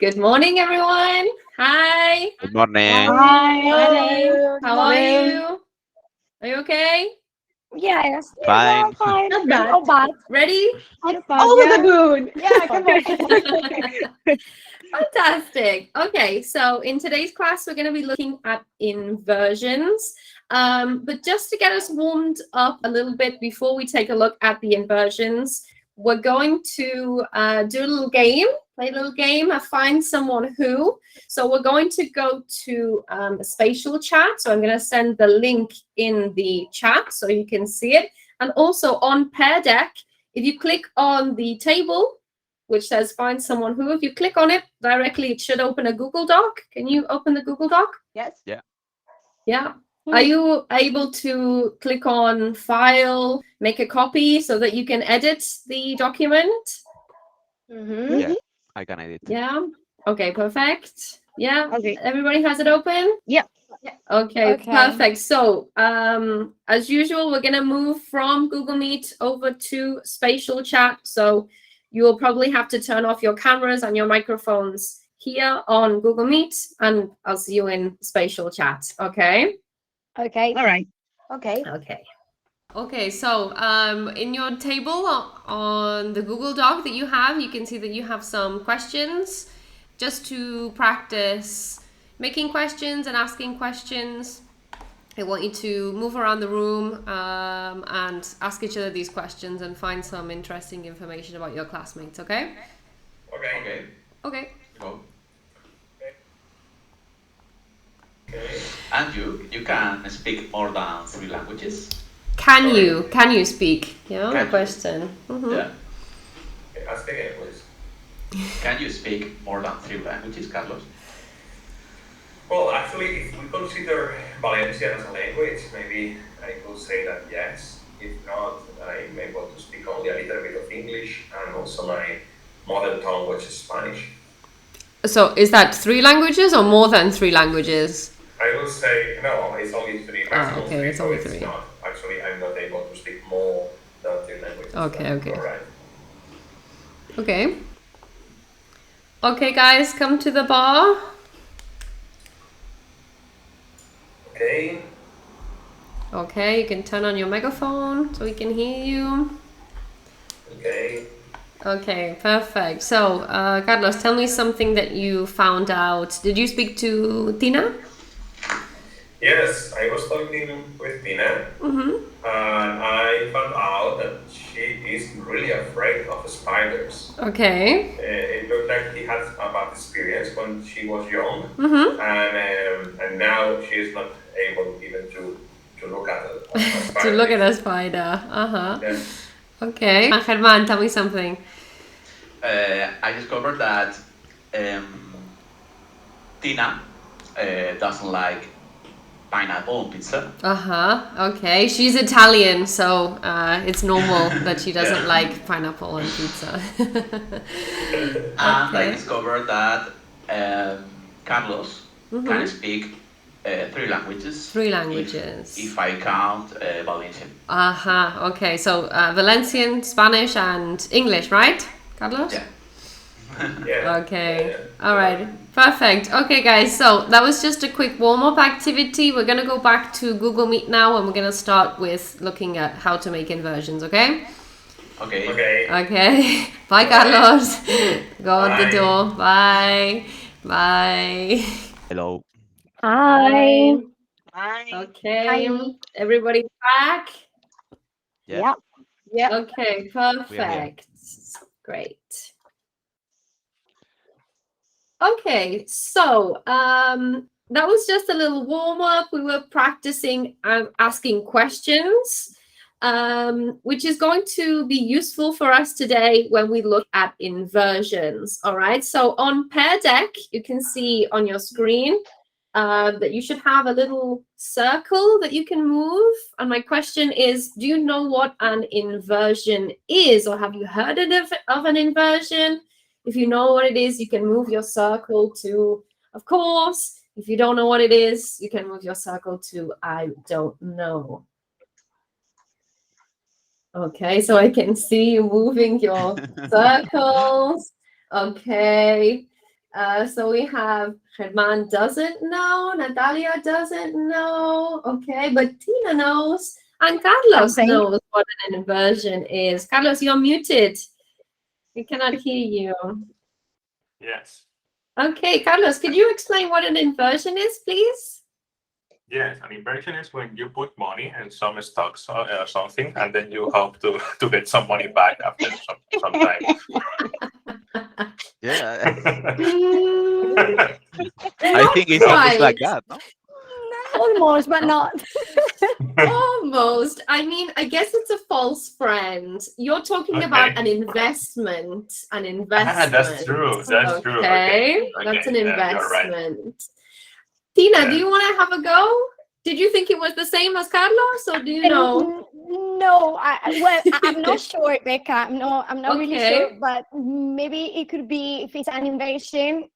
Good morning, everyone. Hi. Good morning. Hi. Hi. Hello. Good How are morning. you? Are you okay? Yes. Yeah, Fine. I'm fine. Not bad. Not bad. Ready? Not bad, Over the yeah. moon. Yeah, come on. Fantastic. Okay, so in today's class, we're going to be looking at inversions. But just to get us warmed up a little bit before we take a look at the inversions, we're going to do a little game, play a little game, find someone who. So we're going to go to a spatial chat. So I'm going to send the link in the chat so you can see it. And also on Pear Deck, if you click on the table, which says find someone who, if you click on it directly, it should open a Google Doc. Can you open the Google Doc? Yes. Yeah. Yeah. Are you able to click on file, make a copy so that you can edit the document? Mm-hmm. Yeah. I can edit. Yeah. Okay, perfect. Yeah. Okay. Everybody has it open? Yep. Okay, Okay. perfect. So, as usual, we're going to move from Google Meet over to spatial chat. So, you will probably have to turn off your cameras and your microphones here on Google Meet, and I'll see you in spatial chat. Okay? Okay. All right. Okay. Okay. Okay, so in your table on the Google Doc that you have, you can see that you have some questions just to practice making questions and asking questions. I want you to move around the room and ask each other these questions and find some interesting information about your classmates, okay? Okay. Okay. Go. And you can speak more than 3 languages. Can you speak? Yeah, Can the you? question. Yeah. Okay, ask again, please. Can you speak more than 3 languages, Carlos? Well, actually, if we consider Valencian as a language, maybe I could say that yes. If not, I'm able to speak only a little bit of English and also my mother tongue, which is Spanish. So is that 3 languages or more than 3 languages? I will say, no, it's only three, maximum okay, three, it's so only it's 3. not. Actually, I'm not able to speak more than 3 languages. Okay, okay. All right. Okay. Okay, guys, come to the bar. Okay. Okay, you can turn on your megaphone so we can hear you. Okay. Okay, perfect. So, Carlos, tell me something that you found out. Did you speak to Tina? Yes, I was talking with Tina. Mm-hmm. And I found out that she is really afraid of spiders. Okay. It looked like he had a bad experience when she was young, Mm-hmm. and now she is not able even to look at a spider. To look at a spider. Uh-huh. Yeah. Okay. And Germán, tell me something. I discovered that Tina doesn't like pineapple on pizza. Uh-huh. Okay. She's Italian, so it's normal that she doesn't Yeah. like pineapple on pizza. And I Okay. discovered that Carlos Mm-hmm. can speak 3 languages. 3 languages. If I count Valencian. Uh-huh. Okay. So Valencian, Spanish, and English, right, Carlos? Yeah. Yeah. Okay. Yeah. All right. Perfect. Okay, guys. So that was just a quick warm-up activity. We're gonna go back to Google Meet now, and we're gonna start with looking at how to make inversions. Okay. Okay. Okay. Okay. Bye, Carlos. Go out the Bye. door. Bye. Bye. Hello. Hi. Hi. Okay. Hi. Everybody back? Yeah. Yep. Okay. We are here. Perfect. Great. Okay, so that was just a little warm up. We were practicing asking questions, which is going to be useful for us today when we look at inversions. All right, so on Pear Deck, you can see on your screen that you should have a little circle that you can move. And my question is, do you know what an inversion is, or have you heard of an inversion? If you know what it is, you can move your circle to, of course. If you don't know what it is, you can move your circle to, I don't know. Okay, so I can see you moving your circles. Okay. So we have Germán doesn't know, Natalia doesn't know, okay, but Tina knows, and Carlos Something. knows what an inversion is. Carlos, you're muted. We cannot hear you. Yes. Okay, Carlos, could you explain what an inversion is, please? Yes, an inversion is when you put money in some stocks or something, and then you hope to get some money back after some time. Yeah, Mm, I think it's almost like that, no? Almost, but not. almost. I mean, I guess it's a false friend. You're talking about Okay. an investment. An investment. That's true. That's true. Okay, Okay. that's an Yeah, you're right. investment. Tina, Yeah. do you want to have a go? Did you think it was the same as Carlos, or do you know? No, I'm not sure, Rebecca. I'm not really Okay. sure, but maybe it could be, if it's an inversion,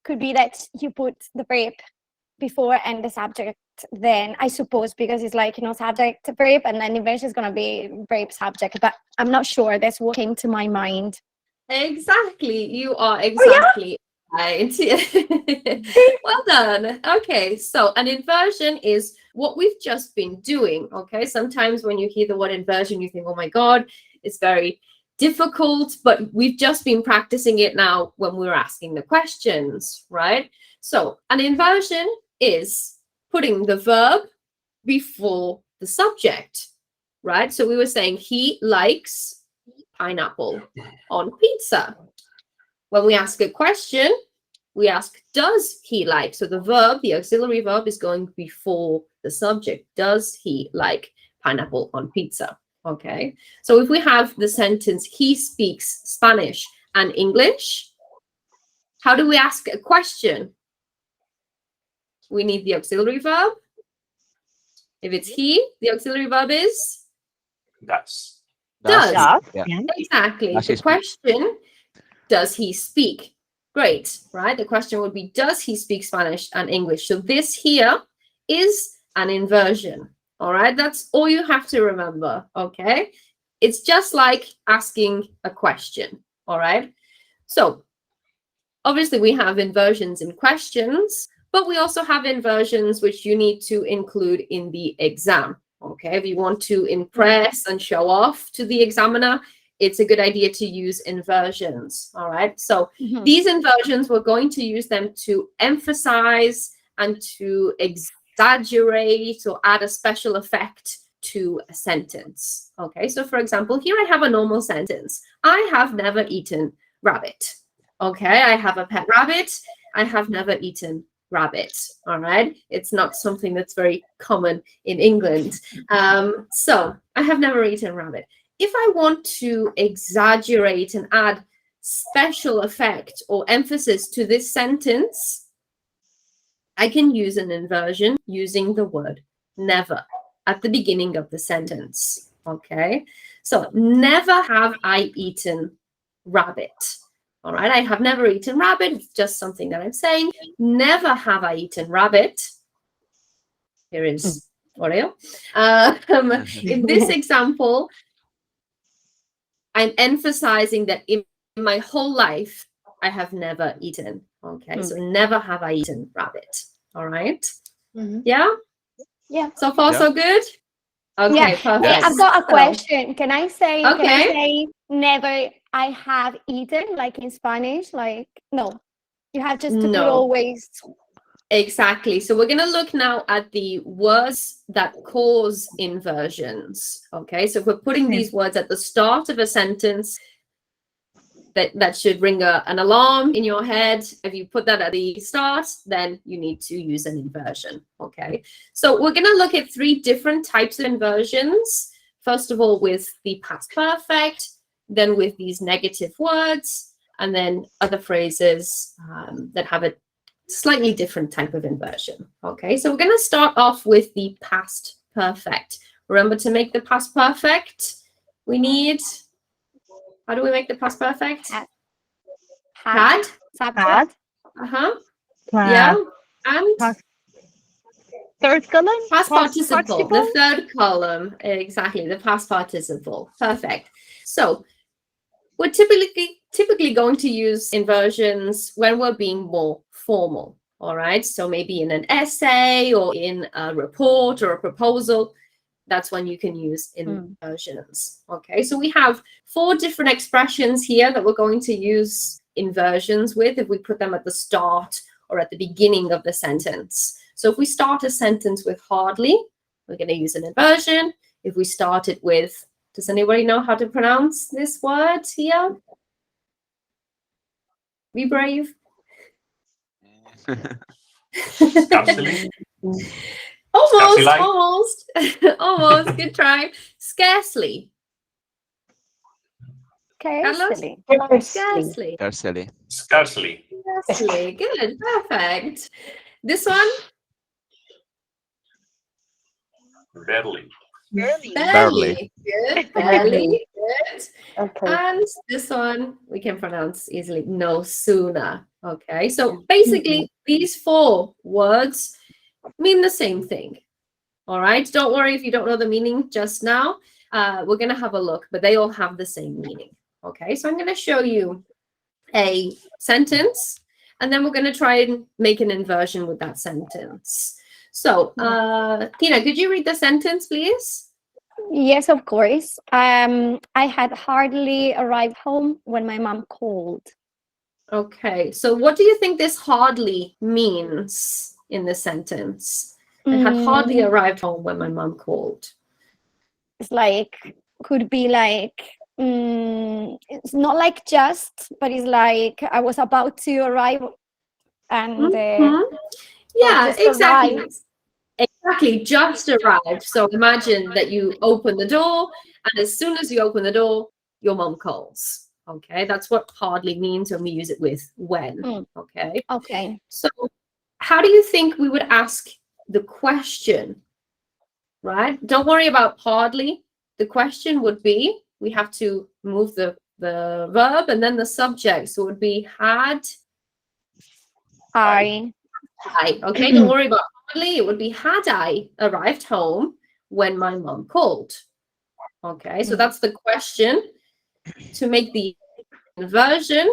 could be that you put the verb before and the subject then, I suppose, because it's like, subject verb, and then inversion is gonna be verb subject, but I'm not sure. That's what came to my mind. Exactly. You are exactly right. Well done. Okay, so an inversion is what we've just been doing. Okay, sometimes when you hear the word inversion, you think, oh my God, it's very difficult, but we've just been practicing it now when we're asking the questions, right? So an inversion is putting the verb before the subject, right? So we were saying he likes pineapple on pizza. When we ask a question, we ask, does he like? So the verb, the auxiliary verb, is going before the subject. Does he like pineapple on pizza? Okay. So if we have the sentence, he speaks Spanish and English, how do we ask a question? We need the auxiliary verb. If it's he, the auxiliary verb is? Does. Does. Yeah. Exactly. Does he The speak? question, does he speak? Great, right? The question would be, does he speak Spanish and English? So this here is an inversion, all right? That's all you have to remember, okay? It's just like asking a question, all right? So obviously we have inversions in questions, but we also have inversions which you need to include in the exam, okay? If you want to impress and show off to the examiner, it's a good idea to use inversions, all right? So these inversions, we're going to use them to emphasize and to exaggerate or add a special effect to a sentence, okay? So for example, here I have a normal sentence. I have never eaten rabbit, okay? I have a pet rabbit. I have never eaten rabbit, all right? It's not something that's very common in England. So I have never eaten rabbit. If I want to exaggerate and add special effect or emphasis to this sentence, I can use an inversion using the word never at the beginning of the sentence, okay? So never have I eaten rabbit, all right? I have never eaten rabbit. It's just something that I'm saying. Never have I eaten rabbit. Here is Oreo. In this example, I'm emphasizing that in my whole life, I have never eaten. Okay, so never have I eaten rabbit. All right. Yeah. Yeah. So far, so good. Okay, Yeah. perfect. Hey, I've got a question. Can I say? Okay. Can I say never? I have eaten, like in Spanish. Like no, you have just to put always. Exactly. So we're going to look now at the words that cause inversions. Okay, so if we're putting these words at the start of a sentence, that should ring an alarm in your head. If you put that at the start, then you need to use an inversion. Okay, so we're going to look at 3 different types of inversions. First of all, with the past perfect, then with these negative words, and then other phrases that have a slightly different type of inversion. Okay, so we're going to start off with the past perfect. Remember, to make the past perfect, we need, how do we make the past perfect? Had. Subject. Yeah. And Third column? past participle, the third column. Exactly, the past participle. Perfect. So we're typically going to use inversions when we're being more formal. All right. So maybe in an essay or in a report or a proposal, that's when you can use inversions. Okay. So we have 4 different expressions here that we're going to use inversions with if we put them at the start or at the beginning of the sentence. So if we start a sentence with hardly, we're going to use an inversion. If we start it with, does anybody know how to pronounce this word here? Be brave. Scarcely. Almost, Scarcely. almost, almost. Good try. Scarcely. Scarcely. Scarcely. Scarcely. Scarcely. Scarcely. Good. Perfect. This one? Barely. Barely. Good. Barely. Good. Okay. And this one we can pronounce easily. No sooner. Okay. So basically, these 4 words mean the same thing. All right. Don't worry if you don't know the meaning just now. We're going to have a look, but they all have the same meaning. Okay. So I'm going to show you a sentence, and then we're going to try and make an inversion with that sentence. So, Tina, could you read the sentence, please? Yes, of course. I had hardly arrived home when my mom called. Okay. So what do you think this hardly means in the sentence? I had hardly arrived home when my mom called. It's like, could be like, it's not like just, but it's like I was about to arrive and Yeah, just exactly. arrived. Exactly, just arrived. So imagine that you open the door, and as soon as you open the door, your mom calls. Okay, that's what hardly means when we use it with when. Okay. Okay. So how do you think we would ask the question? Right? Don't worry about hardly. The question would be, we have to move the verb and then the subject. So it would be had I. Okay, don't worry about hardly. It would be had I arrived home when my mom called. Okay, so that's the question. To make the inversion,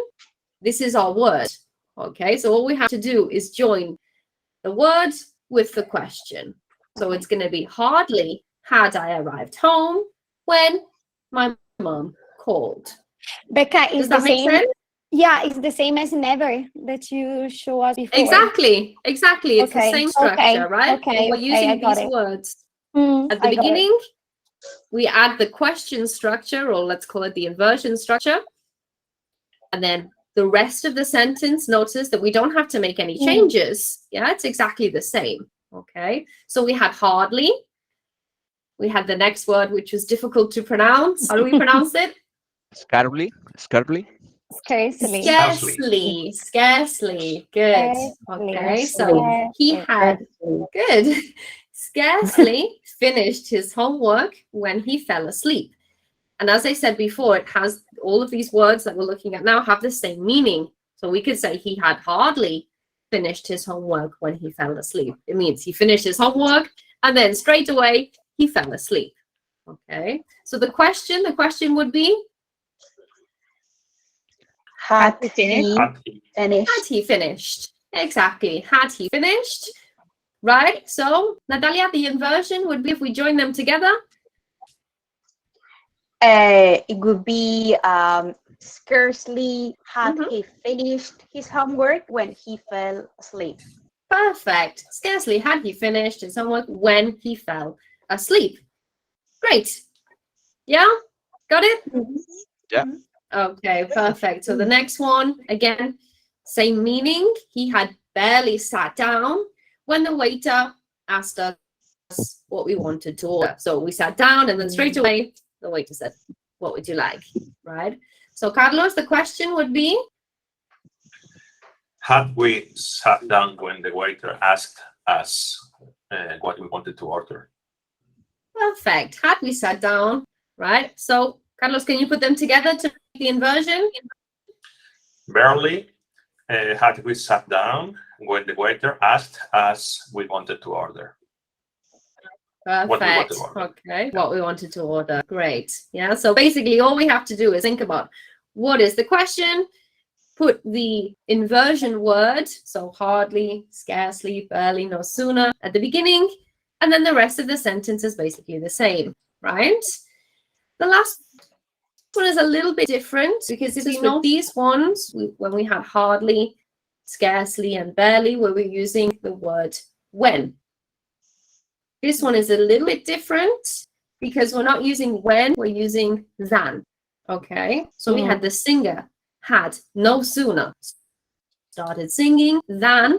this is our word. Okay, so all we have to do is join the word with the question. So it's going to be hardly had I arrived home when my mom called. Becca, is Does that the make same? sense? Yeah, it's the same as never that you show us before. Exactly. It's the same structure, right? Okay, We're using I got these it. words. At the beginning, we add the question structure, or let's call it the inversion structure. And then the rest of the sentence, notice that we don't have to make any changes. Yeah, it's exactly the same. Okay, so we had hardly. We had the next word, which was difficult to pronounce. How do we pronounce it? Scarcely. Scarcely. Scarcely. Scarcely. Good. Okay, so he had scarcely finished his homework when he fell asleep. And as I said before, it has all of these words that we're looking at now have the same meaning. So we could say he had hardly finished his homework when he fell asleep. It means he finished his homework and then straight away he fell asleep. Okay, so the question would be, Had he finished? Had he finished? Exactly. Had he finished? Right. So, Natalia, the inversion would be if we join them together. It would be scarcely had he finished his homework when he fell asleep. Perfect. Scarcely had he finished his homework when he fell asleep. Great. Yeah? Got it? Yeah. Okay, perfect. So the next one, again, same meaning. He had barely sat down when the waiter asked us what we wanted to order. So we sat down and then straight away the waiter said, what would you like? Right? So Carlos, the question would be? Had we sat down when the waiter asked us what we wanted to order? Perfect. Had we sat down, right? So Carlos, can you put them together to make the inversion? Barely had we sat down when the waiter asked us we wanted to order. Perfect. Okay. What we wanted to order. Great. Yeah. So basically all we have to do is think about what is the question? Put the inversion word, so hardly, scarcely, barely, no sooner at the beginning, and then the rest of the sentence is basically the same, right? The last one is a little bit different because if you know these ones, when we had hardly, scarcely, and barely, where we're using the word when. This one is a little bit different because we're not using when, we're using than. Okay, so we had the singer had no sooner started singing than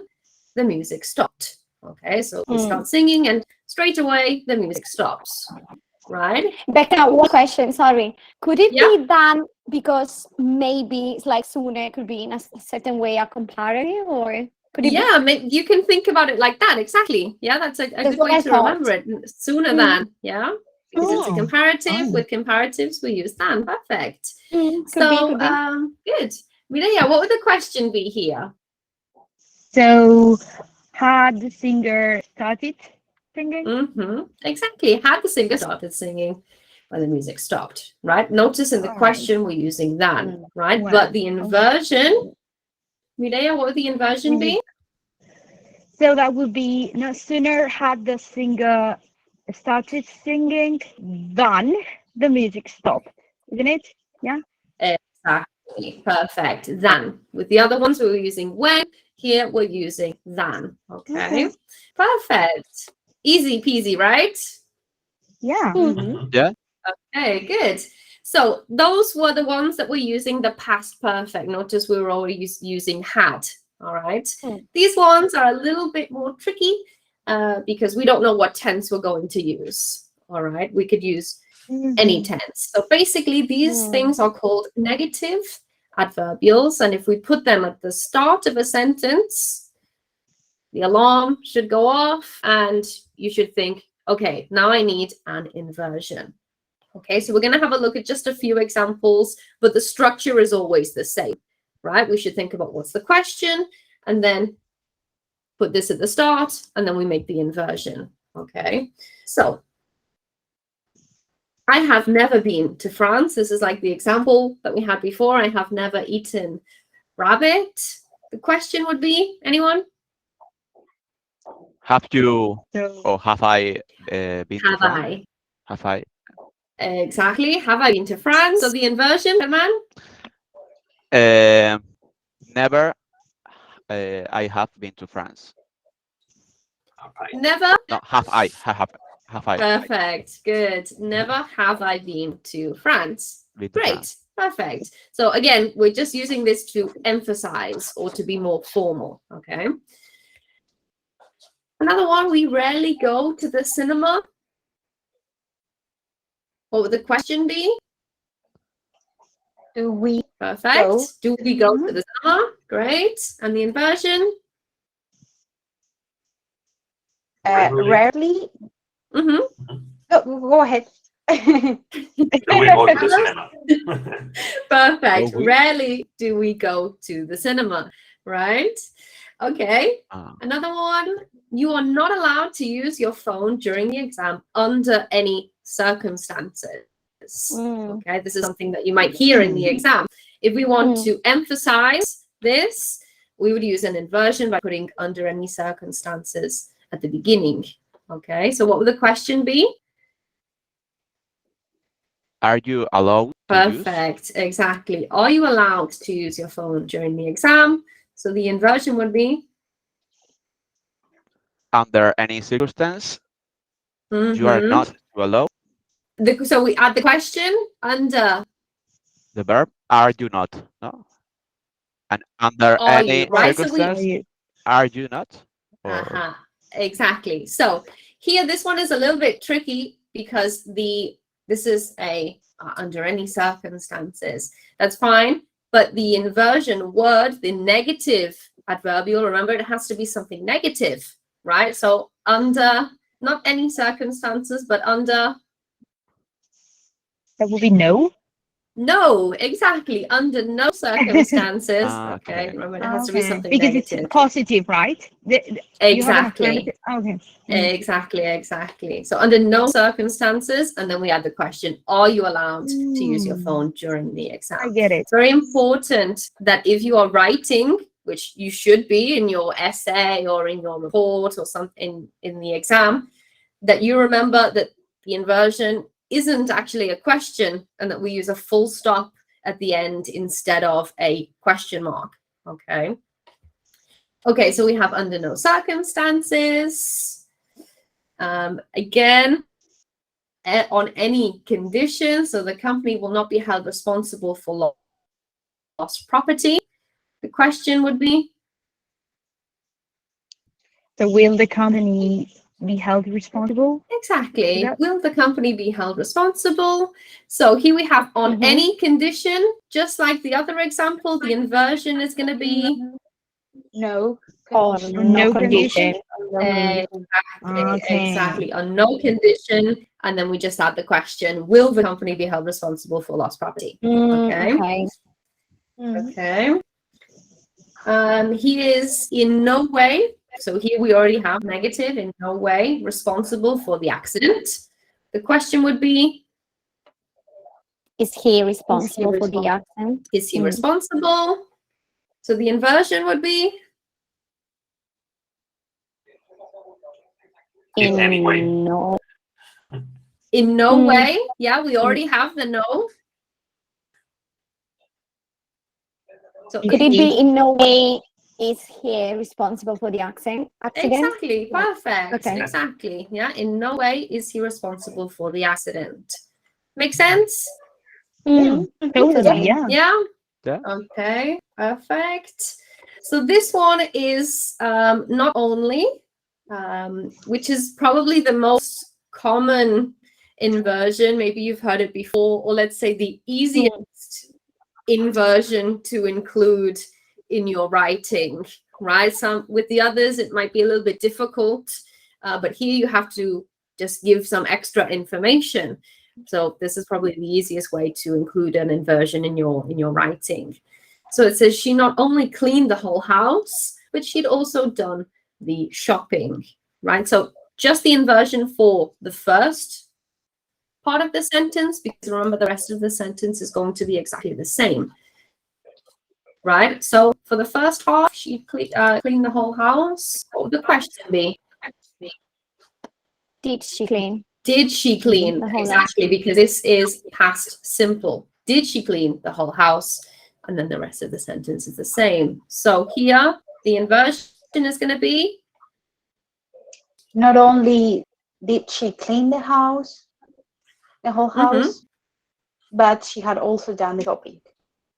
the music stopped. Okay, so we start singing and straight away the music stops, right? Becca, one question, sorry. Could it be than because maybe it's like sooner, it could be in a certain way a comparative, or could it be? You can think about it like that, exactly. Yeah, that's a good way to remember it. Sooner than, yeah, because it's a comparative. With comparatives, we use than. Perfect. So, good. Mireia, what would the question be here? So, had the singer started singing? Exactly. Had the singer started singing when the music stopped, right? Notice in the question we're using than, right? But the inversion, Mireia, what would the inversion be? So that would be no sooner had the singer started singing than the music stopped, isn't it? Yeah. Exactly. Perfect. Than. With the other ones, we were using when. Here, we're using than. Okay. Perfect. Easy peasy, right? Yeah. Yeah. Okay, good. So those were the ones that were using the past perfect. Notice we were always using had. All right. These ones are a little bit more tricky because we don't know what tense we're going to use. All right. We could use any tense. So basically, these things are called negative adverbials. And if we put them at the start of a sentence, the alarm should go off and you should think, okay, now I need an inversion. Okay, so we're going to have a look at just a few examples, but the structure is always the same, right? We should think about what's the question and then put this at the start and then we make the inversion. Okay, so I have never been to France. This is like the example that we had before. I have never eaten rabbit. The question would be, anyone? Have you or have I been to Have France? I? Have I? Exactly. Have I been to France? So the inversion, man? Never. I have been to France. Never? No, have I? Have I Perfect. Good. Never have I been to France. been to France? Great. Perfect. So again, we're just using this to emphasize or to be more formal. Okay. Another one, we rarely go to the cinema. What would the question be? Do we? Perfect. Go. Do we go to the cinema? Great. And the inversion? Rarely. Go ahead. Do we go to the cinema? Perfect. Oh, we- Rarely do we go to the cinema, right? Okay. Another one. You are not allowed to use your phone during the exam under any circumstances. Okay, this is something that you might hear in the exam. If we want to emphasize this, we would use an inversion by putting under any circumstances at the beginning. Okay, so what would the question be? Are you allowed to use? Perfect, exactly. Are you allowed to use your phone during the exam? So the inversion would be? Under any circumstance, you are not allowed. So we add the question under. The verb are you not? No. And under Are any you, right? So circumstance, are you not? Or exactly. So here, this one is a little bit tricky because this is a under any circumstances. That's fine. But the inversion word, the negative adverbial, remember, it has to be something negative, right? So under, not any circumstances, but under. That would be no. No, exactly. Under no circumstances. Ah, Okay, okay. remember it has to be Okay. something Because negative. it's positive, right? You have an Exactly. affirmative. Okay. Mm. Exactly. So under no circumstances, and then we add the question, are you allowed to use your phone during the exam? I get it. It's very important that if you are writing, which you should be in your essay or in your report or something in the exam, that you remember that the inversion isn't actually a question and that we use a full stop at the end instead of a question mark. Okay. Okay, so we have under no circumstances. Again, on any condition, so the company will not be held responsible for lost property. The question would be, So will the company be held responsible? exactly, Yeah. will the company be held responsible? So here we have on any condition, just like the other example, the inversion is going to be No. Or No no condition? condition. exactly on no condition, and then we just add the question, will the company be held responsible for lost property? Okay. Okay. Okay. He is in no way, so here we already have negative, in no way responsible for the accident. The question would be, Is he responsible for the accident? is he responsible? So the inversion would be, In any way. No. in no way. Yeah, we already have the no. So Could it be in no way is he responsible for the accident? exactly, perfect. Okay. Exactly. Yeah, in no way is he responsible for the accident. Make sense? Totally, yeah. Yeah. Yeah. Okay, perfect. So this one is not only, which is probably the most common inversion, maybe you've heard it before, or let's say the easiest inversion to include in your writing, right? Some with the others, it might be a little bit difficult, but here you have to just give some extra information. So this is probably the easiest way to include an inversion in your writing. So it says she not only cleaned the whole house, but she'd also done the shopping, right? So just the inversion for the first part of the sentence, because remember the rest of the sentence is going to be exactly the same, right? So for the first half, she cleaned the whole house. What would the question be? Did she clean? Did she clean? The whole Exactly, because this is past simple. Did she clean the whole house? And then the rest of the sentence is the same. So here, the inversion is going to be, Not only did she clean the house, the whole house, but she had also done the shopping.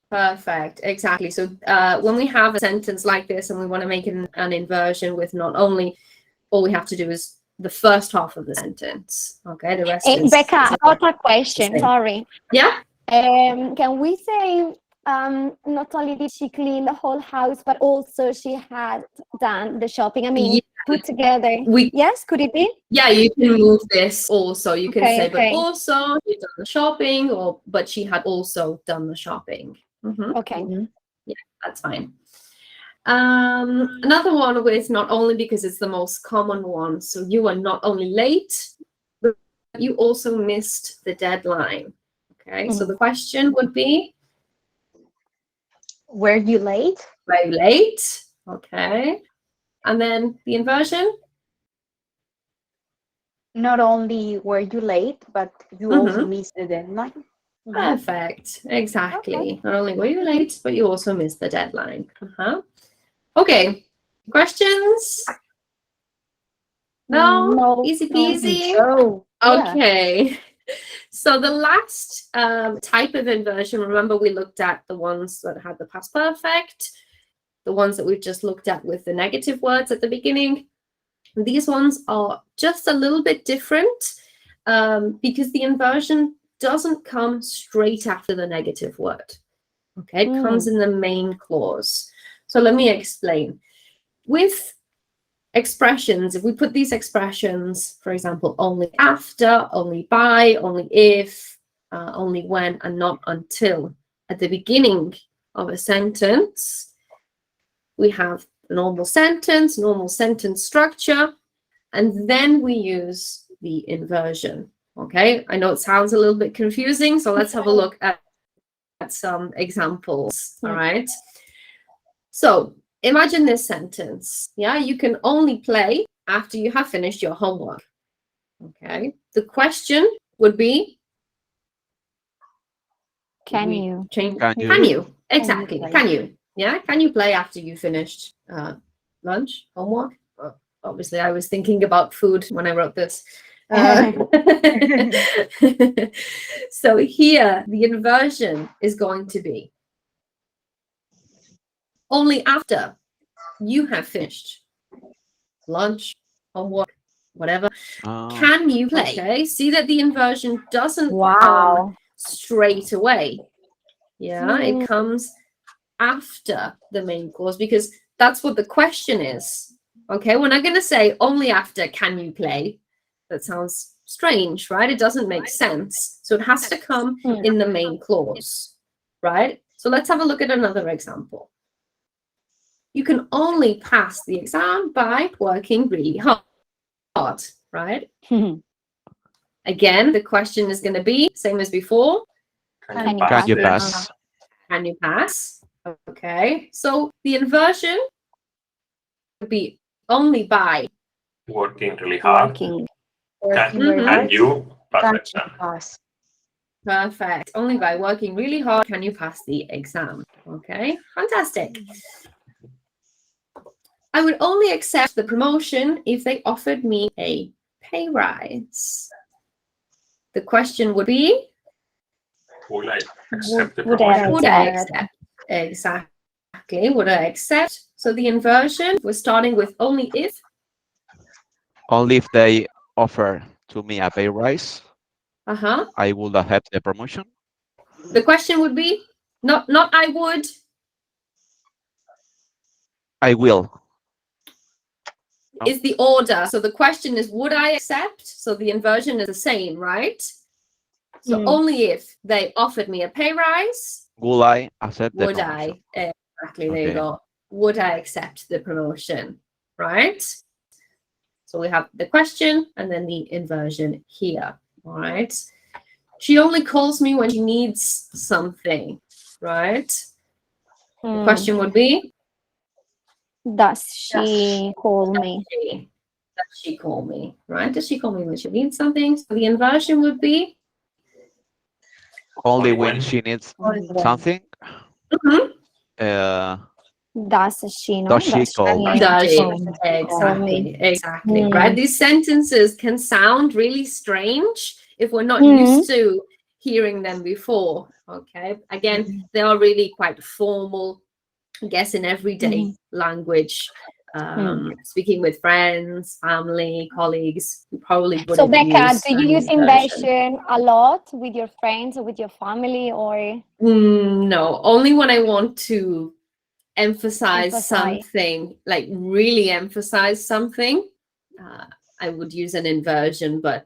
perfect, exactly. So when we have a sentence like this and we want to make an inversion with not only, all we have to do is the first half of the sentence. Okay, the rest is... Becca, I got a question, sorry. Yeah? Can we say not only did she clean the whole house, but also she had done the shopping? I mean, put together. Yes, could it be? Yeah, you can move this also. You can say, but okay. also she done the shopping, or but she had also done the shopping. Okay. Yeah, that's fine. Another one with not only, because it's the most common one. So you were not only late, but you also missed the deadline. Okay, so the question would be, Were you late? were you late? Okay. And then the inversion? Not only were you late, but you also missed the deadline. Perfect. Exactly. Okay. Not only were you late, but you also missed the deadline. Okay. Questions? No? Easy peasy? Oh, okay. So the last type of inversion, remember we looked at the ones that had the past perfect, the ones that we've just looked at with the negative words at the beginning. These ones are just a little bit different because the inversion doesn't come straight after the negative word. Okay, it comes in the main clause. So let me explain. With expressions, if we put these expressions, for example, only after, only by, only if, only when and not until. At the beginning of a sentence, we have normal sentence structure, and then we use the inversion. Okay, I know it sounds a little bit confusing, so let's have a look at some examples. All right. So imagine this sentence. Yeah, you can only play after you have finished your homework. Okay. The question would be, Can you? Change. Can Can you? you? Exactly. play? Can you? Yeah. Can you play after you finished lunch, homework? Well, obviously, I was thinking about food when I wrote this. So here, the inversion is going to be only after you have finished lunch, homework, whatever. Can you play? Okay. See that the inversion doesn't come Wow. straight away. Yeah, Mm. it comes after the main clause because that's what the question is. Okay, we're not going to say only after can you play. That sounds strange, right? It doesn't make sense. So it has to come in the main clause, right? So let's have a look at another example. You can only pass the exam by working really hard, right? Again, the question is going to be same as before. Can you Can you pass? pass? Can you pass? Okay, so the inversion would be only by Working really hard. Working. Working very Mhm. Can hard. you pass Can the you exam? pass? perfect. Only by working really hard can you pass the exam. Okay, fantastic. I would only accept the promotion if they offered me a pay rise. The question would be, Will I accept the Would I promotion? would I accept? accept? Exactly. Would I accept? So the inversion, we're starting with only if. Only if they offer to me a pay rise, Uh-huh. I will accept the promotion. The question would be, not I would. I will. Is the order. So the question is, would I accept? So the inversion is the same, right? So only if they offered me a pay rise, Will I accept the would promotion? I? Exactly, there you Okay. go. Would I accept the promotion, right? So we have the question and then the inversion here, all right? She only calls me when she needs something, right? The question would be, Does she call me? does she call me, right? Does she call me when she needs something? So the inversion would be, Only Only when when? she needs Only when. something. mhm, Does she know? Does she call me? does she? call me? Exactly, right? These sentences can sound really strange if we're not Mhm. used to hearing them before, okay? Again, they are really quite formal, I guess, in everyday language. Speaking with friends, family, colleagues, you probably wouldn't So Becca, use do you use inversion. inversion a lot with your friends or with your family, or? No, only when I want to emphasize Emphasize. something, like really emphasize something, I would use an inversion, but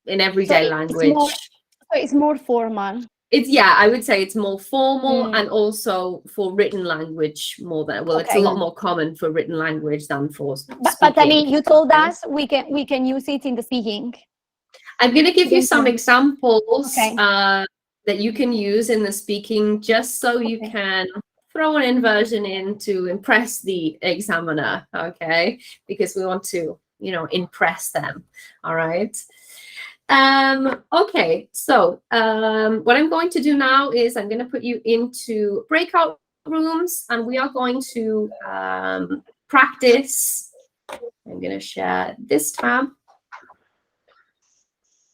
in everyday language, It's more formal. it's, yeah, I would say it's more formal and also for written language more than, well, it's a Okay. lot more common for written language than for speaking. But I mean, you told us we can use it in the speaking. I'm going to give you some Okay. examples Okay. that you can use in the speaking, just so you Okay. can throw an inversion in to impress the examiner, okay? Because we want to, you know, impress them, all right? Okay, so what I'm going to do now is I'm going to put you into breakout rooms, and we are going to practice. I'm going to share this tab.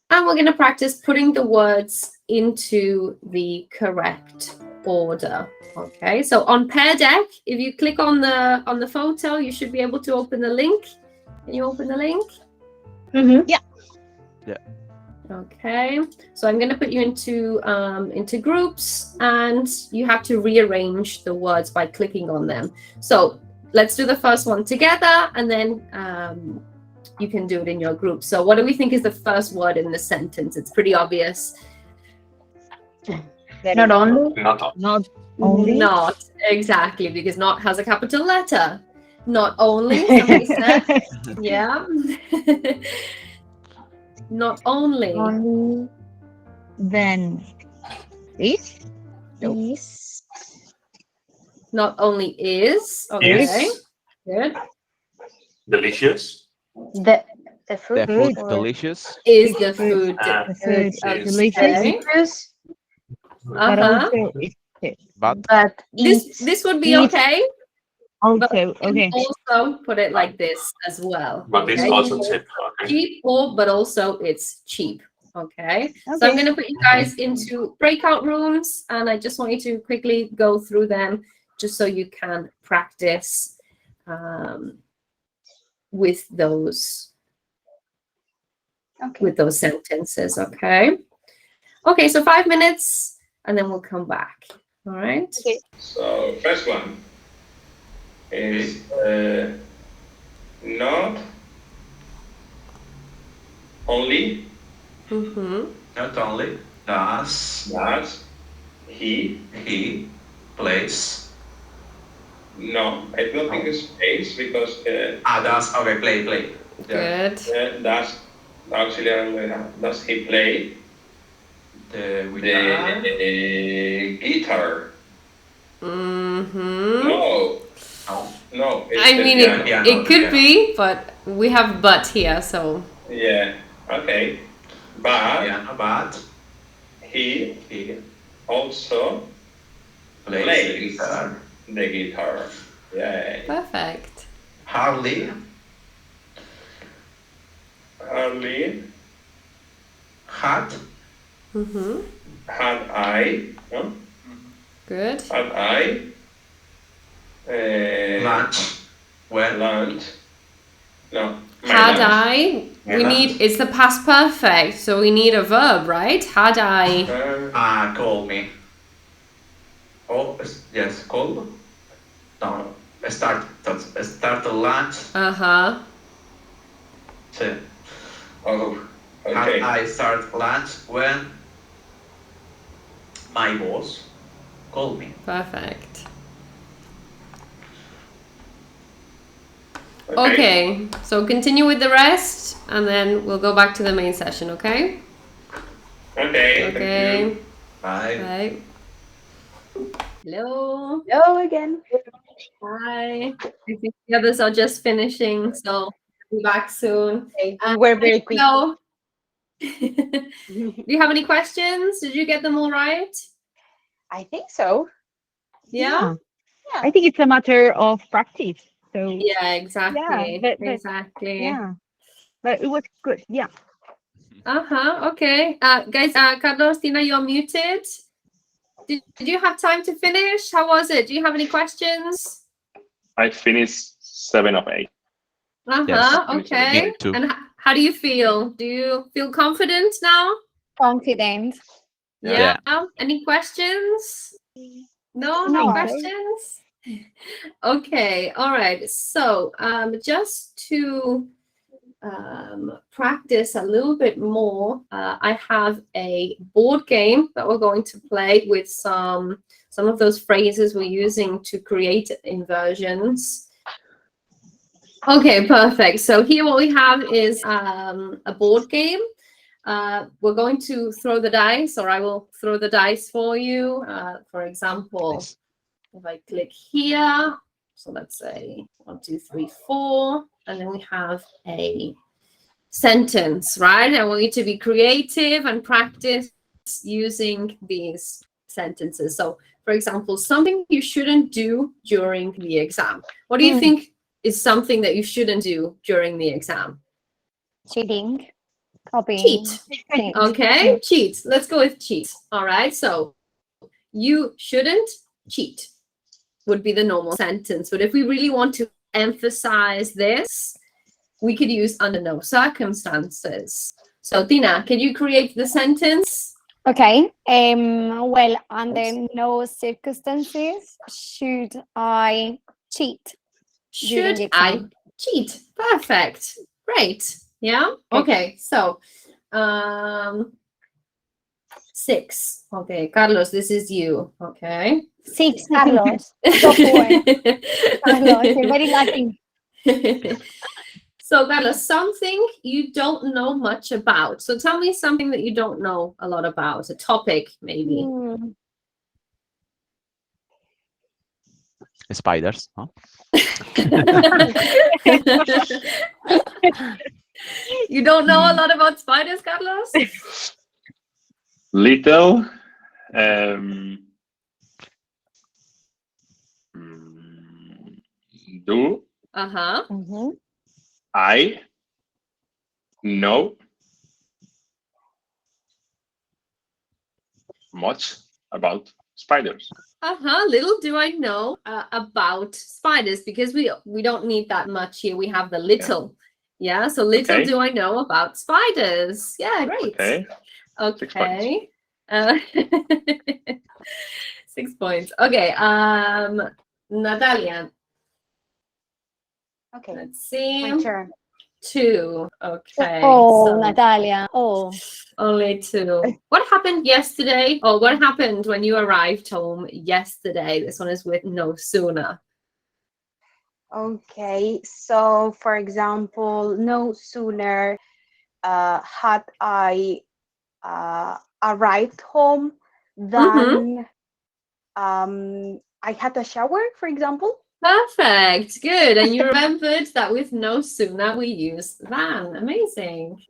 And we're going to practice putting the words into the correct order. Okay, so on Pear Deck, if you click on the photo, you should be able to open the link. Can you open the link? Mm-hmm. Yeah. Okay, so I'm going to put you into groups, and you have to rearrange the words by clicking on them. So let's do the first one together, and then you can do it in your group. So what do we think is the first word in the sentence? It's pretty obvious. Not only. Not Only. Not exactly, because not has a capital letter. Not only, somebody said. Yeah. Not only. Only Then is. Nope. is. Not only is. Okay. is Good. delicious. The The fruit. food or delicious. Is the food And The food is delicious, okay? citrus, but Uh-huh. also it's good. But but This would be Eats. okay. But Also, you can okay. also put it like this as well. but it's Okay? also cheap. Okay. Cheap, or but also it's cheap. Okay. So I'm Okay. going to put you guys into breakout rooms, and I just want you to quickly go through them just so you can practice with those okay. sentences. Okay. Okay. So 5 minutes, and then we'll come back. All right. Okay. So first one is not only Mm-hmm. Not only does that he he plays. no, I don't think it's plays because Does okay, play. Yeah. Good. that's actually does he play The the guitar? Mm-hmm. No, no. no. It's I the mean, piano. it could be, but we have but here, so. Yeah. Okay. But Piano, but he he also plays plays the guitar. the guitar. Yeah. Perfect. Harley Hardly had Mm-hmm. had I, no? Good. Had I lunch when lunch? No. my Had lunch. I, we lunch. need, it's the past perfect, so we need a verb, right? Had I. call me. Oh yes, call. No, start the lunch. Uh-huh. So, Oh, had okay. I start lunch when my boss called me. Perfect. Okay, so continue with the rest, and then we'll go back to the main session, okay? Okay. Thank Okay. you. Bye. Bye. Hello. Hello again. Hi. I think the others are just finishing, so I'll be back soon. Okay. We were very quick. So, do you have any questions? Did you get them all right? I think so. Yeah? Yeah. I think it's a matter of practice. So Yeah, exactly. but Exactly. yeah, but it was good. Yeah. Uh-huh. Okay. Guys, Carlos, Tina, you're muted. Did you have time to finish? How was it? Do you have any questions? I finished 7 of 8. Uh-huh. Yes. Okay. Me too. And how do you feel? Do you feel confident now? Confident. Yeah. Yeah. Any questions? No, No. no questions? Okay, all right. So just to practice a little bit more, I have a board game that we're going to play with some of those phrases we're using to create inversions. Okay, perfect. So here what we have is a board game. We're going to throw the dice, or I will throw the dice for you. For example, Nice. if I click here, so let's say 1, 2, 3, 4, and then we have a sentence, right? I want you to be creative and practice using these sentences. So, for example, something you shouldn't do during the exam. What do you think is something that you shouldn't do during the exam? Cheating. Copying. Cheat. Cheat. Okay, cheat. Let's go with cheat. All right, so you shouldn't cheat would be the normal sentence. But if we really want to emphasize this, we could use under no circumstances. So Tina, can you create the sentence? Okay. Well, under no circumstances should I cheat. During Should the I exam. cheat? Perfect. Great. Yeah. Okay. So 6. Okay, Carlos, this is you. Okay. 6, Carlos. Go for it. Carlos, you're very lucky. So, Carlos, something you don't know much about. So tell me something that you don't know a lot about, a topic maybe. Spiders, huh? You don't know a lot about spiders, Carlos? Little. Do Uh-huh. I know much about spiders? Uh-huh. Little do I know about spiders, because we don't need that much here. We have the little. Yeah, so little Okay. do I know about spiders. Yeah, great. Okay. 6 points. Okay. 6 points. Okay. Natalia. Okay, Let's see. my turn. 2. Okay. Oh, so Natalia. Oh. only 2. What happened yesterday? Or what happened when you arrived home yesterday? This one is with no sooner. Okay, so for example, no sooner had I arrived home than I had a shower, for example. Perfect. Good. And you remembered that with no sooner we use than. Amazing.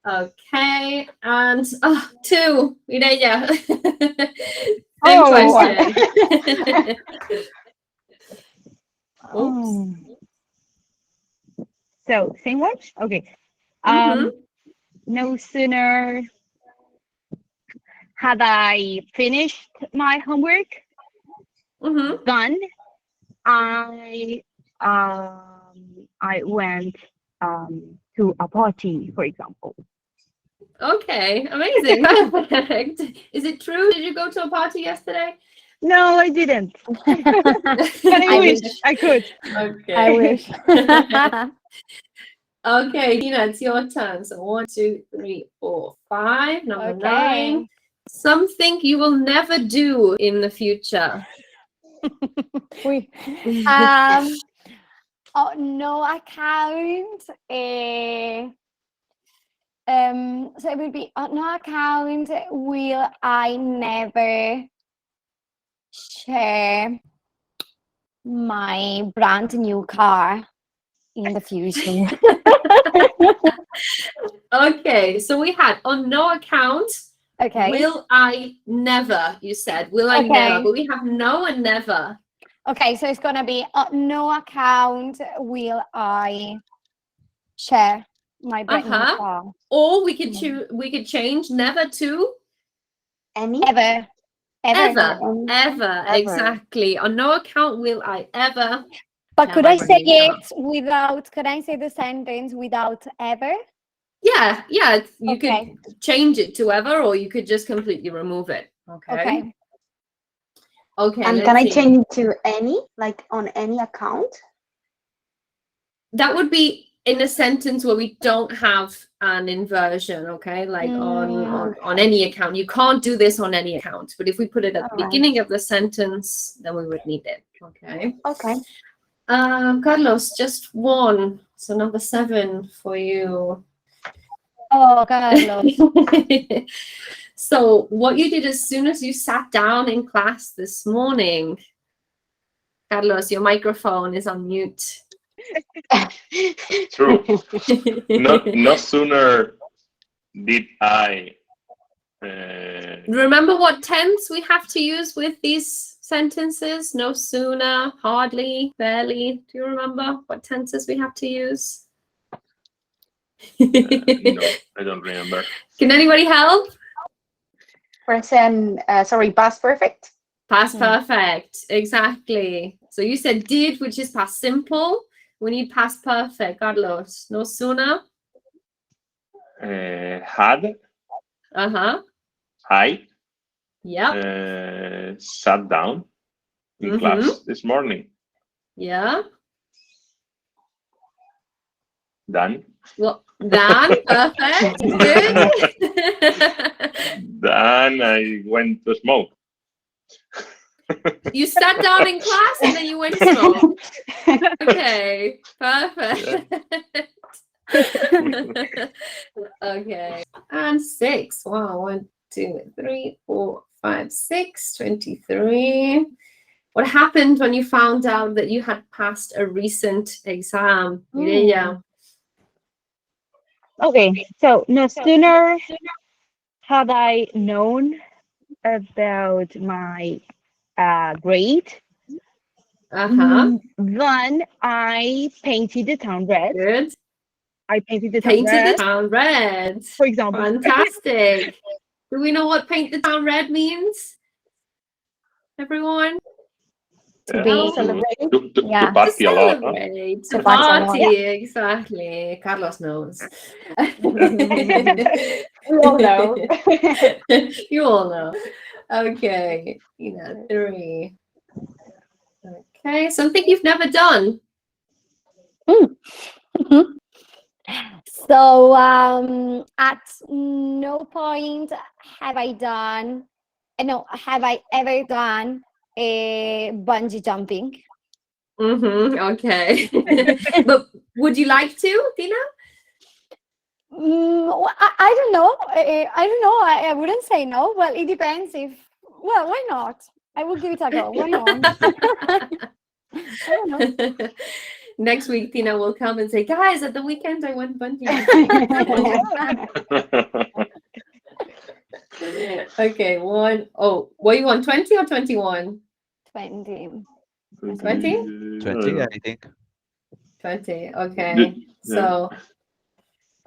Okay. And 2. Mireia. Same question. Oops. So same one. Okay. No sooner had I finished my homework than I went to a party, for example. Okay, amazing. Perfect. Is it true? Did you go to a party yesterday? No, I didn't. But I wish I could. Okay. I wish. Okay, Tina, it's your turn. So 1, 2, 3, 4, 5. Number 9. Something you will never do in the future. No account. So it would be on no account will I never share my brand new car in the future. Okay, so we had on no account. Okay. Will I never, you said. Will I never, but we have no and never. Okay, so it's gonna be no account will I share my brand new car. Or we could choose. We could change never to Any? Ever. Ever. Exactly. On no account will I ever. But could I say it without? Could I say the sentence without ever? Yeah. You could change it to ever, or you could just completely remove it. Okay. And can I change it to any, like on any account? That would be in a sentence where we don't have an inversion, okay? Like on any account. You can't do this on any account. But if we put it at the beginning of the sentence, then we would need it. Okay. Okay. Carlos, just 1. So number 7 for you. Oh, Carlos. So what you did as soon as you sat down in class this morning, Carlos, your microphone is on mute. True. No sooner did I. Remember what tense we have to use with these sentences? No sooner, hardly, barely. Do you remember what tenses we have to use? No, I don't remember. Can anybody help? Present, past perfect. Past perfect, exactly. So you said did, which is past simple. We need past perfect, Carlos. No sooner. Had. I. Yep. Sat down in class this morning. Yeah. Done. Well, Dan, perfect. Good. Then I went to smoke. You sat down in class and then you went to smoke. Okay, perfect. Okay. And 6. Wow, 1, 2, 3, 4, 5, 6, 23. What happened when you found out that you had passed a recent exam? Mireia? Okay, so no sooner had I known about my grade, then I painted the town red. Good. I painted the town Painted the red, town red. for example. Fantastic. Do we know what paint the town red means? Everyone? To Yeah, be to- celebrated. to Yeah. To party a lot. Huh? celebrate, To to party a lot, party, exactly. Carlos knows. We all know. You all know. Okay, 3. Okay, something you've never done. So at no point have I done, no, have I ever done a bungee jumping. Okay. But would you like to, Tina? Well, I don't know. I don't know. I wouldn't say no. Well, it depends if. Well, why not? I will give it a go. Why not? I don't know. Next week, Tina will come and say, guys, at the weekend I went bungee jumping. Okay, 1. Oh, what you want, 20 or 21? 20. 20? 20, I think. 20, okay. So,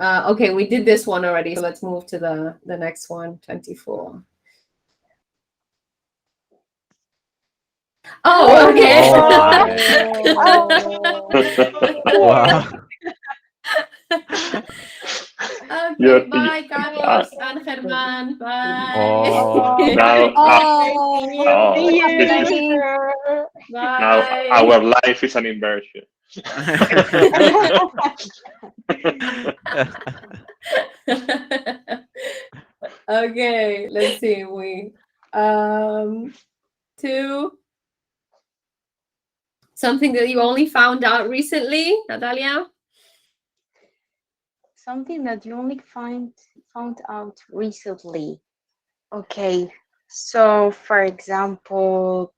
okay, we did this one already, so let's move to the next one, 24. Oh, okay. Wow. Okay, bye, Carlos and Germán. Bye. Oh. Now, Bye. now our life is an inversion. Okay, let's see. We 2. Something that you only found out recently, Natalia? Something that you only found out recently. Okay, so for example,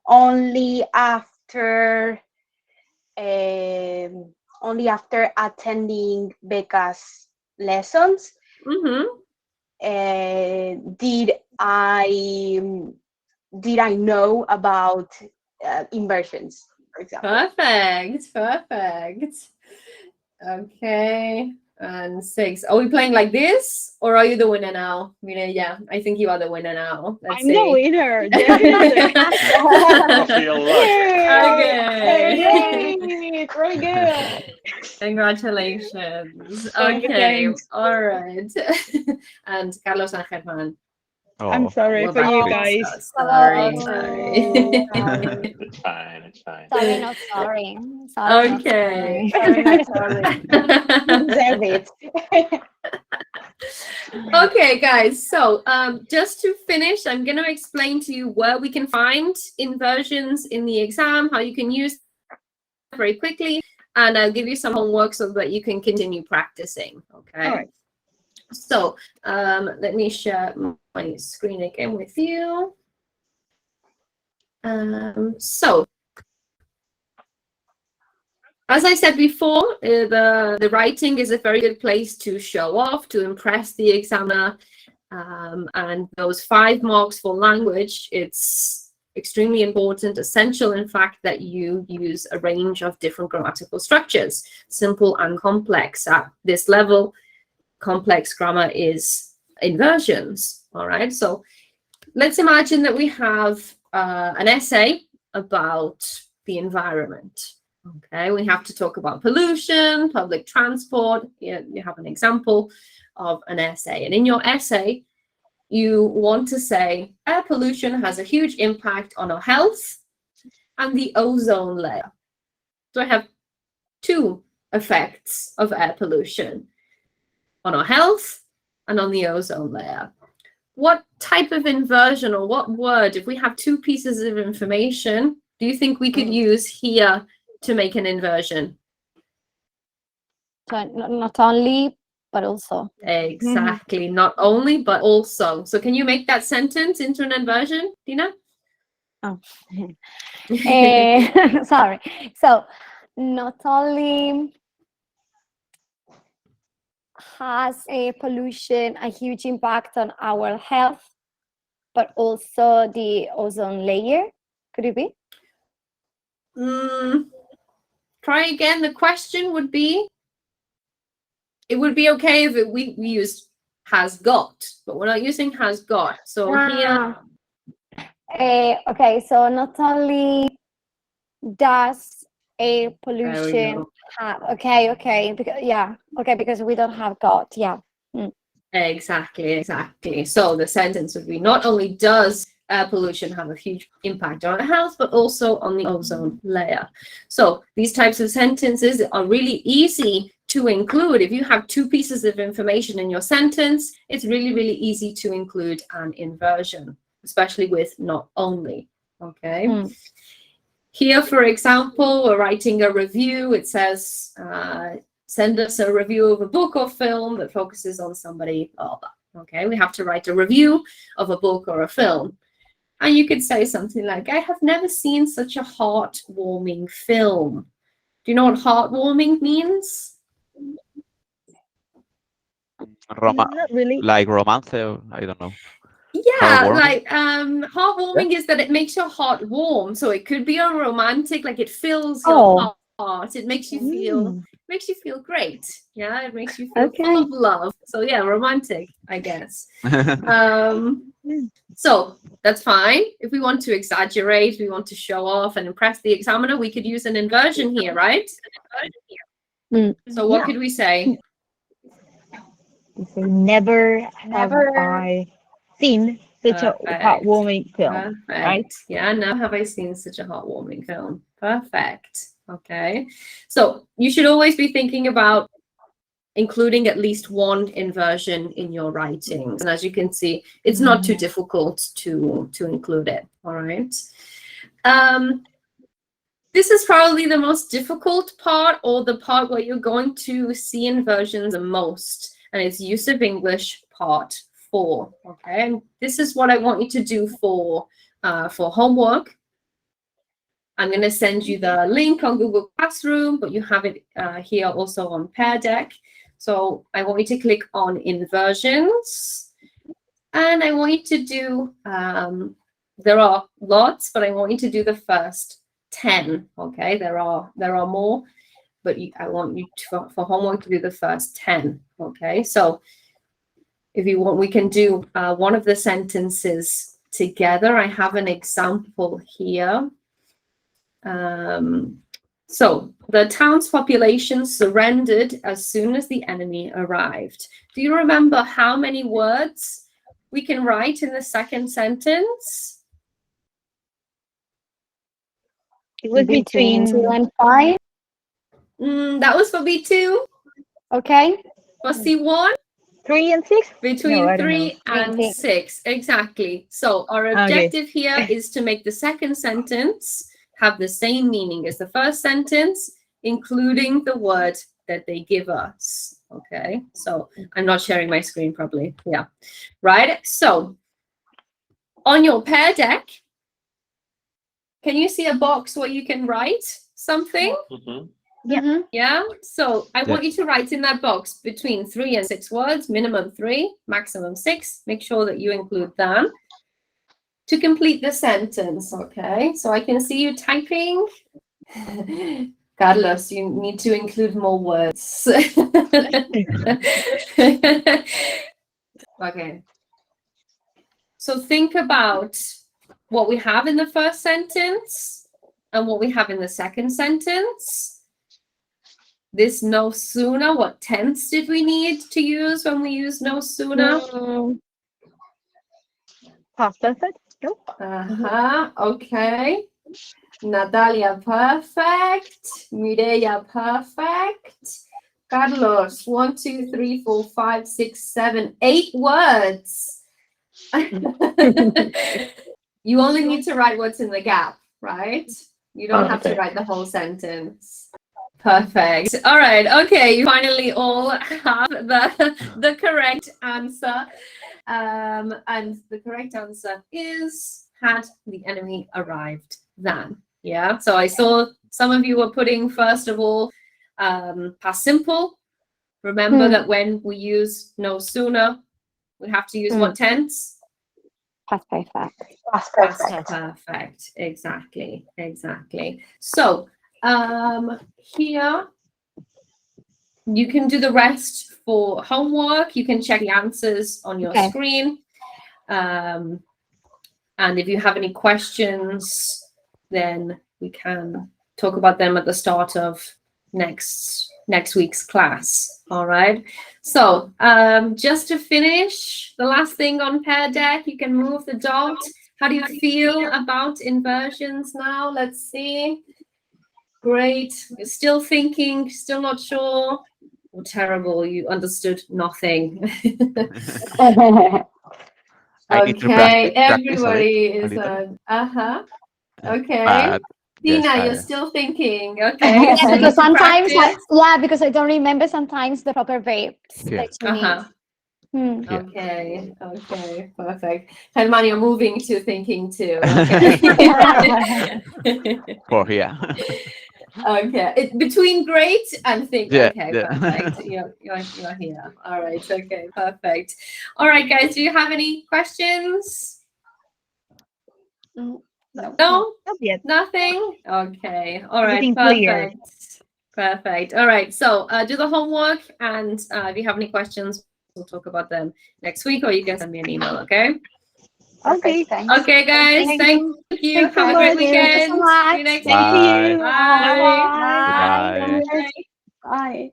only after attending Becca's lessons, did I know about inversions, for example. Perfect. Okay, and 6. Are we playing like this, or are you the winner now? Yeah, I think you are the winner now. Let's I'm see. the winner. Definitely. Okay. Very good. Congratulations. Oh, Okay, thanks. all right. And Carlos and Germán. I'm Oh. sorry We're for back you with guys. us. Sorry. It's fine. It's fine. Sorry, not sorry. Sorry, not Okay. sorry. Deserve it. Okay, guys. So just to finish, I'm going to explain to you where we can find inversions in the exam, how you can use very quickly, and I'll give you some homework so that you can continue practicing. Okay. All right. So let me share my screen again with you. So as I said before, the writing is a very good place to show off, to impress the examiner. And those 5 marks for language, it's extremely important, essential, in fact, that you use a range of different grammatical structures, simple and complex. At this level, complex grammar is inversions. All right, so let's imagine that we have an essay about the environment. Okay, we have to talk about pollution, public transport. You have an example of an essay, and in your essay, you want to say air pollution has a huge impact on our health and the ozone layer. So I have 2 effects of air pollution on our health and on the ozone layer. What type of inversion or what word, if we have two pieces of information, do you think we could use here to make an inversion? So not only, but also. Exactly. Not only, but also. So can you make that sentence into an inversion, Dina? Oh. Sorry. So not only has a pollution a huge impact on our health, but also the ozone layer. Could it be? Try again. The question would be, it would be okay if we used has got, but we're not using has got. So here. Okay, so not only does a pollution have, okay, because we don't have got, yeah. Exactly. So the sentence would be, not only does air pollution have a huge impact on our health, but also on the ozone layer. So these types of sentences are really easy to include. If you have two pieces of information in your sentence, it's really, really easy to include an inversion, especially with not only, okay? Here, for example, we're writing a review. It says, send us a review of a book or film that focuses on somebody. Okay, we have to write a review of a book or a film. And you could say something like, I have never seen such a heartwarming film. Do you know what heartwarming means? Not really. Like romance, I don't know. Yeah, Heartwarming? like heartwarming is that it makes your heart warm. So it could be a romantic, like it fills your heart. It makes you feel great. Yeah, it makes you feel full of love. So yeah, romantic, I guess. So that's fine. If we want to exaggerate, we want to show off and impress the examiner, we could use an inversion here, right? So what could we say? You say, never have I seen such a heartwarming film, right? Yeah, never have I seen such a heartwarming film. Perfect. Okay. So you should always be thinking about including at least one inversion in your writings. And as you can see, it's not too difficult to include it. All right. This is probably the most difficult part, or the part where you're going to see inversions the most, and it's use of English part 4. Okay, and this is what I want you to do for homework. I'm going to send you the link on Google Classroom, but you have it here also on Pear Deck. So I want you to click on inversions, and I want you to do, there are lots, but I want you to do the first 10. Okay, there are more, but I want you to, for homework, to do the first 10. Okay, so if you want, we can do one of the sentences together. I have an example here. So the town's population surrendered as soon as the enemy arrived. Do you remember how many words we can write in the second sentence? It was between 2 and 5. That was for B2. Okay. For C1? 3 and 6? Between 3 and 6. Exactly. So our objective here is to make the second sentence have the same meaning as the first sentence, including the word that they give us. Okay, so I'm not sharing my screen properly. Yeah, right. So on your Pear Deck, can you see a box where you can write something? Yeah. So I want you to write in that box between 3 and 6 words, minimum 3, maximum 6. Make sure that you include them to complete the sentence. Okay, so I can see you typing. Carlos, you need to include more words. Okay. So think about what we have in the first sentence and what we have in the second sentence. This no sooner, what tense did we need to use when we use no sooner? Past perfect. Okay. Natalia, perfect. Mireia, perfect. Carlos, 1, 2, 3, 4, 5, 6, 7, 8 words. You only need to write what's in the gap, right? You don't have to Okay. write the whole sentence. Perfect. All right. Okay. You finally all have the correct answer. And the correct answer is, had the enemy arrived then? Yeah. So I saw some of you were putting, first of all, past simple. Remember that when we use no sooner, we have to use what tense? Past perfect. Past Past perfect. perfect. Exactly. So here you can do the rest for homework. You can check the answers on your screen. And if you have any questions, then we can talk about them at the start of next week's class. All right. So just to finish, the last thing on Pear Deck, you can move the dot. How do you feel about inversions now? Let's see. Great. You're still thinking, still not sure. Oh, terrible. You understood nothing. I need to Okay, practice a everybody is little. okay. But Tina, yes, you're still thinking. Okay. Yeah, so you because sometimes, practice. because I don't remember sometimes the proper verbs Yeah. that you need. Yeah. Okay, perfect. Herman, you're moving to thinking too. Okay. For here. Okay. Between great and think. Yeah, Okay, yeah. perfect. You're here. All right. Okay, perfect. All right, guys. Do you have any questions? No. No? Not yet. Nothing? Okay. All right. Everything clear. Perfect. All right. So do the homework, and if you have any questions, we'll talk about them next week, or you can send me an email. Okay. Okay. Thanks. Okay, guys. Thank you. Thanks so Have a great much. weekend. Thank you so much. See you next Thank week. Bye. you. Bye. Bye. Bye. Bye. Bye.